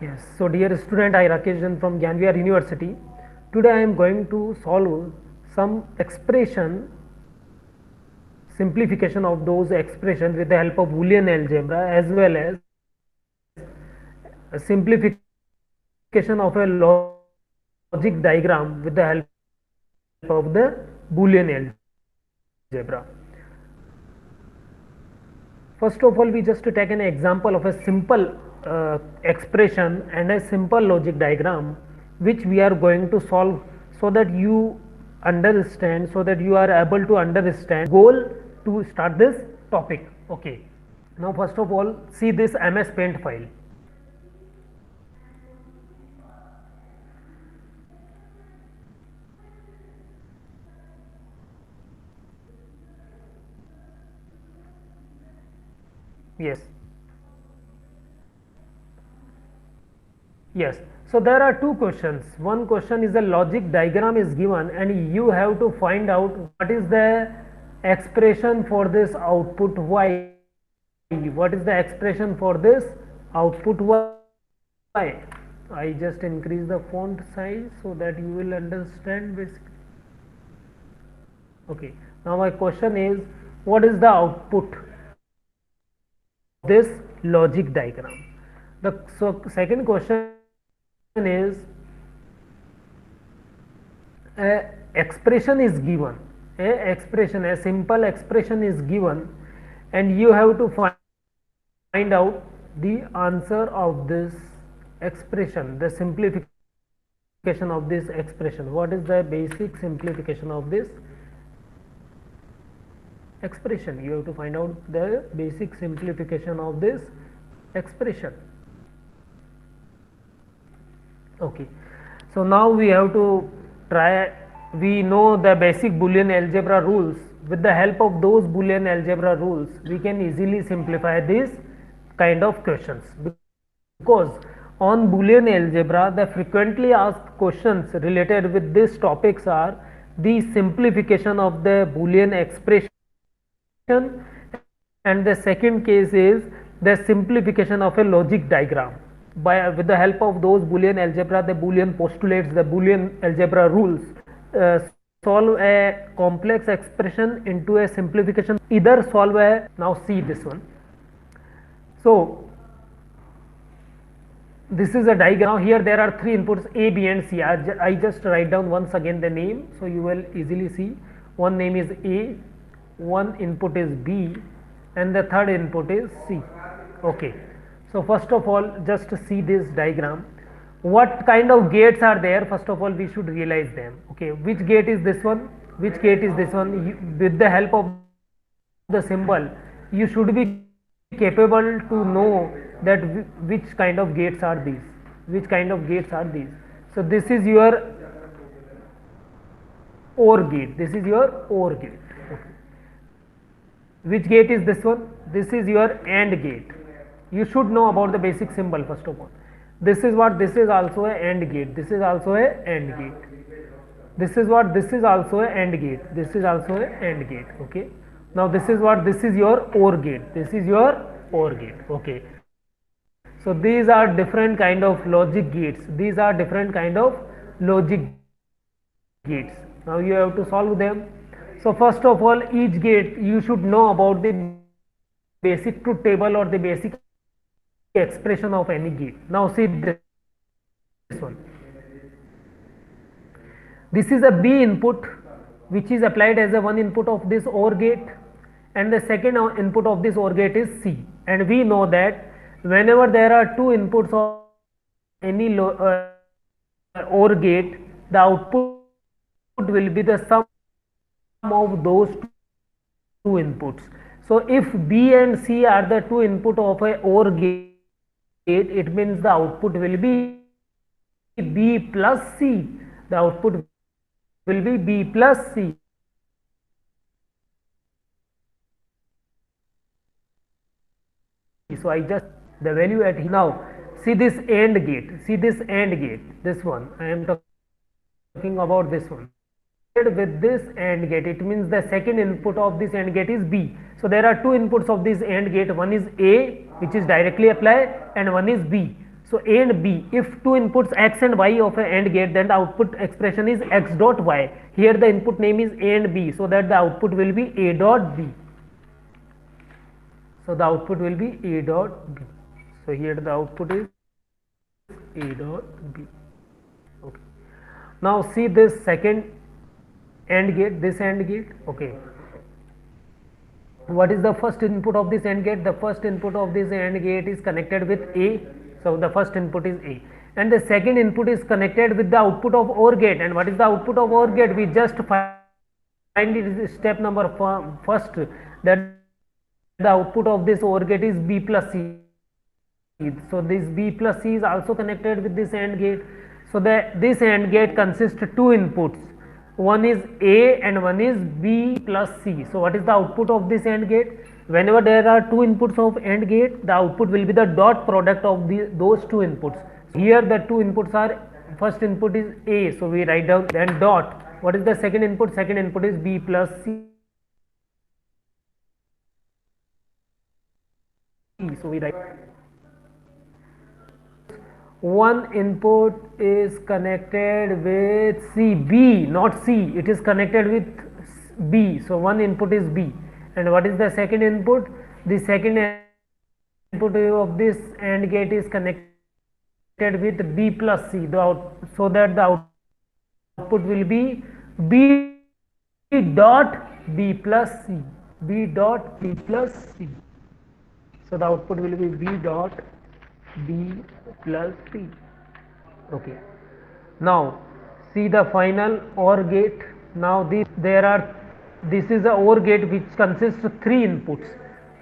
Yes, so dear student, I Rakesh Jain from Gyanvihar University. Today I am going to solve some expression simplification of those expressions with the help of Boolean algebra as well as a simplification of a logic diagram with the help of the Boolean algebra. First of all, we just take an example of a simple expression and a simple logic diagram which we are going to solve so that you understand, so that you are able to understand goal to start this topic. Okay, now first of all, see this MS Paint file. Yes. Yes. So there are two questions. One question is a logic diagram is given and you have to find out what is the expression for this output y. What is the expression for this output y? I just increase the font size so that you will understand basically. Okay. Now my question is, what is the output of this logic diagram? The second question is, a expression is given, a simple expression is given and you have to find out the answer of this expression, the simplification of this expression. What is the basic simplification of this expression? You have to find out the basic simplification of this expression. Okay, so now we have to try. We know the basic Boolean algebra rules. With the help of those Boolean algebra rules, we can easily simplify these kind of questions, because on Boolean algebra the frequently asked questions related with these topics are the simplification of the Boolean expression, and the second case is the simplification of a logic diagram. With the help of those Boolean algebra, the Boolean postulates, the Boolean algebra rules, solve a complex expression into a simplification. Either solve a, now see this one. So this is a diagram. Now here there are three inputs A, B and C. I just write down once again the name so you will easily see. One name is A, one input is B and the third input is C. Okay. So first of all, just see this diagram. What kind of gates are there? First of all, we should realize them. Okay, which gate is this one? Which gate is this one? With the help of the symbol, you should be capable to know that which kind of gates are these. Which kind of gates are these? So this is your OR gate. This is your OR gate. Okay. Which gate is this one? This is your AND gate. You should know about the basic symbol first of all. This is what, this is also a AND gate. This is also a AND gate. This is what, this is also a AND gate. This is also a AND gate. Okay. Now this is what, this is your OR gate. This is your OR gate. Okay. So these are different kind of logic gates. These are different kind of logic gates. Now you have to solve them. So first of all, each gate you should know about the basic truth table or the basic expression of any gate. Now see this one. This is a B input which is applied as a one input of this OR gate, and the second input of this OR gate is C. And we know that whenever there are two inputs of any OR gate, the output will be the sum of those two inputs. So if B and C are the two input of a OR gate, it means the output will be B plus C. The output will be B plus C. So I just the value at now. See this AND gate. See this AND gate. This one. I am talking about this one. With this AND gate, it means the second input of this AND gate is B. So there are two inputs of this AND gate. One is A, which is directly applied, and one is B. So A and B, if two inputs X and Y of a AND gate, then the output expression is X dot Y. Here the input name is A and B, so that the output will be A dot B. So the output will be A dot B. So here the output is A dot B. Okay. Now see this second AND gate, this AND gate. Okay. What is the first input of this AND gate? The first input of this AND gate is connected with A. So the first input is A, and the second input is connected with the output of OR gate. And what is the output of OR gate? We just find it is step number first, that the output of this OR gate is B plus C. So this B plus C is also connected with this AND gate. So this AND gate consists of two inputs. One is A and one is B plus C. So what is the output of this AND gate? Whenever there are two inputs of AND gate, the output will be the dot product of those two inputs. Here the two inputs are, first input is A, so we write down, then dot. What is the second input? Second input is B plus C. So we write, one input is connected with C, B, not C, it is connected with B. So one input is B. And what is the second input? The second input of this AND gate is connected with B plus C, so that the output will be B dot B plus C. B dot B plus C. So the output will be B dot B plus C. Okay. Now see the final OR gate. Now this is a OR gate which consists of three inputs.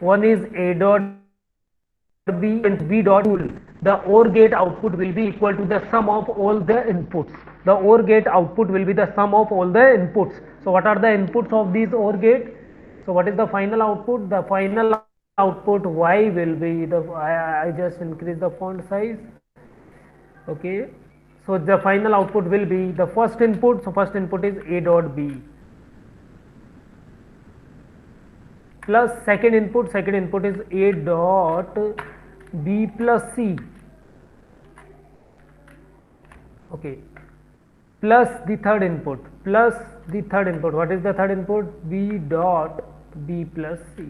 One is A dot B and B dot tool. The OR gate output will be equal to the sum of all the inputs. The OR gate output will be the sum of all the inputs. So what are the inputs of these OR gate? So what is the final output? The final output Y will be the, I just increase the font size. Okay. So the final output will be the first input. So first input is A dot B. Plus second input is A dot B plus C. Okay. Plus the third input. What is the third input? B dot B plus C.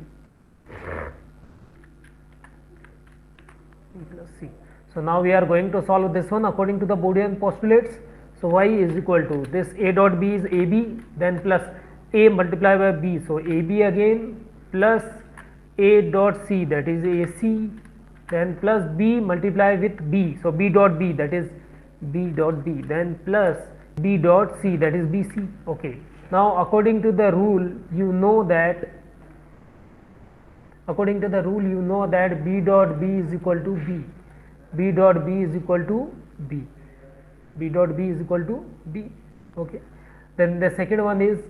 B plus C. So now we are going to solve this one according to the Boolean postulates. So Y is equal to this A dot B is AB, then plus A multiplied by B. So AB again, plus A dot C, that is AC, then plus B multiplied with B. So B dot B, that is B dot B, then plus B dot C, that is BC. Okay. Now according to the rule, you know that B dot B is equal to B. B dot B is equal to B. B dot B is equal to B. Okay. Then the second one is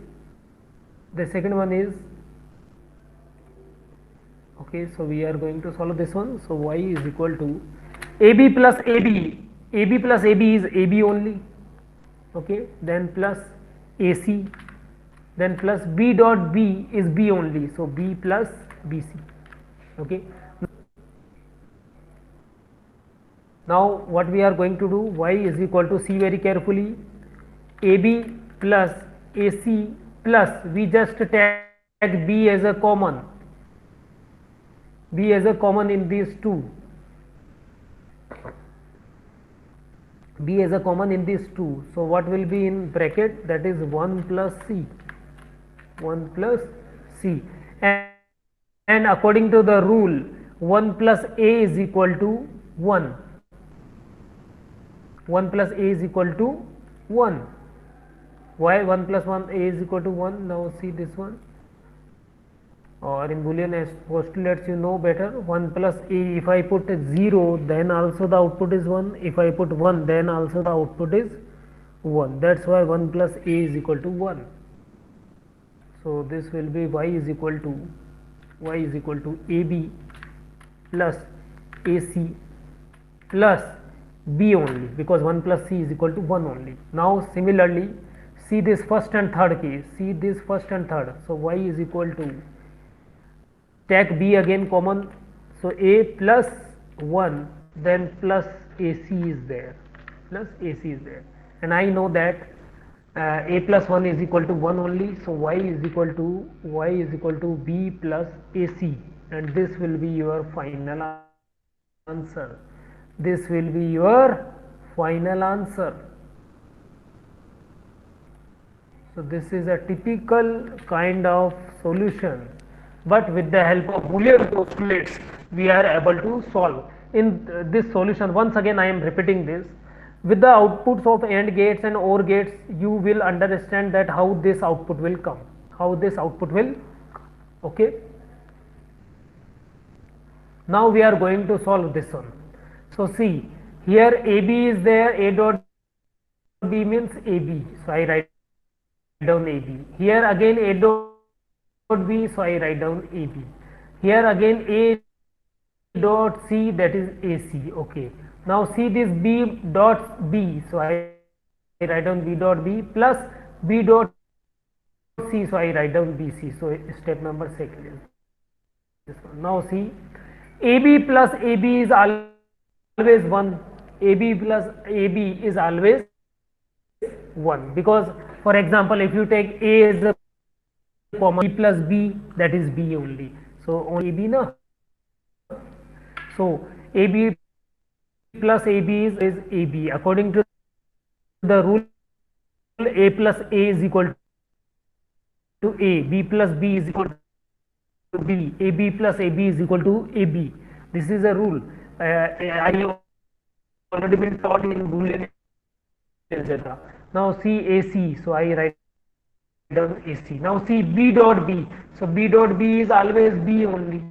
okay, so we are going to solve this one. So Y is equal to AB plus AB. AB plus AB is AB only. Okay, then plus AC, then plus B dot B is B only. So B plus BC. Okay. Now what we are going to do? Y is equal to, see very carefully, AB plus AC plus, we just take B as a common. B as a common in these two. B as a common in these two. So what will be in bracket? That is 1 plus C. 1 plus C. And according to the rule, 1 plus A is equal to 1. 1 plus A is equal to 1. Why 1 plus 1 A is equal to 1? Now see this one. Or in Boolean postulates you know better. 1 plus A, if I put 0, then also the output is 1. If I put 1, then also the output is 1. That's why 1 plus A is equal to 1. So this will be Y is equal to AB plus AC plus B only, because 1 plus C is equal to 1 only. Now similarly, see this first and third case. See this first and third. So Y is equal to, take B again common. So A plus 1, then plus AC is there, and I know that a plus 1 is equal to 1 only, so y is equal to b plus AC, and this will be your final answer. This will be your final answer. So this is a typical kind of solution, but with the help of Boolean postulates we are able to solve. In this solution, once again I am repeating this, with the outputs of AND gates and OR gates, you will understand that how this output will come, okay. Now we are going to solve this one. So see, here AB is there, A dot B means AB, so I write down AB. Here again A dot B, so I write down AB. Here again A dot C, that is AC, okay. Now see this B dot B, so I write down B dot B plus B dot C, so I write down BC. So step number second is this one. Now see, AB plus AB is always 1. AB plus AB is always 1, because for example if you take A as a comma, B plus B, that is B only, so only AB na. So AB plus AB is AB. According to the rule, A plus A is equal to A, B plus B is equal to B, AB plus AB is equal to AB. This is a rule. I have already been taught in Boolean algebra. Now see AC, so I write down AC. Now see B dot B, so B dot B is always B only.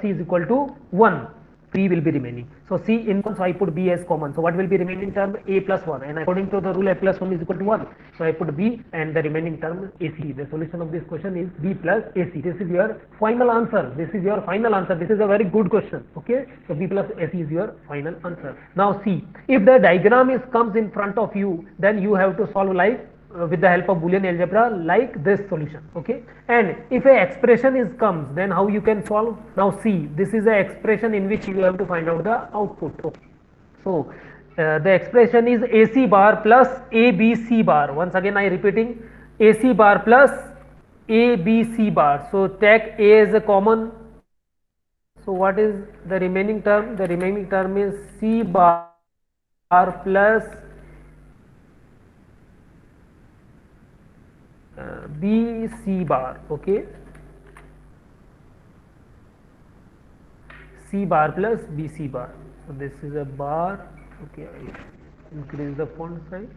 C is equal to 1, B will be remaining. So C in, so I put B as common. So what will be remaining term? A plus 1, and according to the rule A plus 1 is equal to 1. So I put B and the remaining term AC. The solution of this question is B plus AC. This is your final answer. This is a very good question. Okay. So B plus AC is your final answer. Now see, if the diagram comes in front of you, then you have to solve like with the help of Boolean algebra, like this solution, okay. And if a expression comes, then how you can solve? Now see, this is an expression in which you have to find out the output, okay. So the expression is AC bar plus ABC bar. Once again I repeating, AC bar plus ABC bar. So take A as a common. So what is the remaining term? The remaining term is C bar plus BC bar, okay. C bar plus BC bar. So this is a bar, okay. I increase the font size.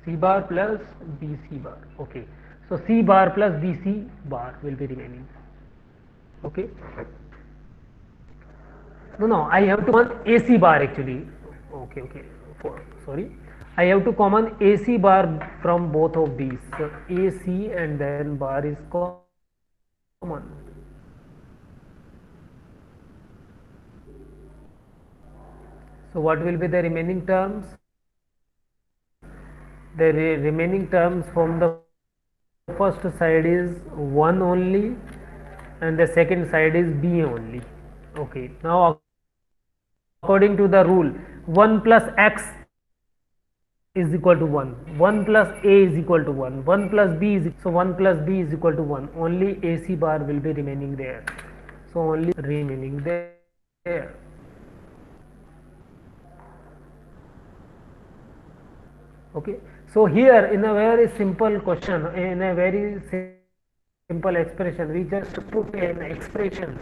C bar plus BC bar, okay. So C bar plus BC bar will be remaining, okay. No, I have to common AC bar actually, okay. Sorry, I have to common AC bar from both of these. So AC and then bar is common. So what will be the remaining terms? The remaining terms from the first side is 1 only, and the second side is B only, okay. Now according to the rule, 1 plus X is equal to 1, 1 plus A is equal to 1, 1 plus B is, so 1 plus B is equal to 1. Only AC bar will be remaining there, so only remaining there. Okay, so here in a very simple question, in a very simple expression, we just put an expression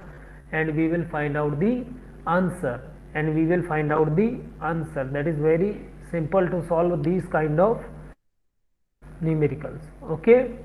and we will find out the answer, that is very simple to solve these kind of numericals, okay.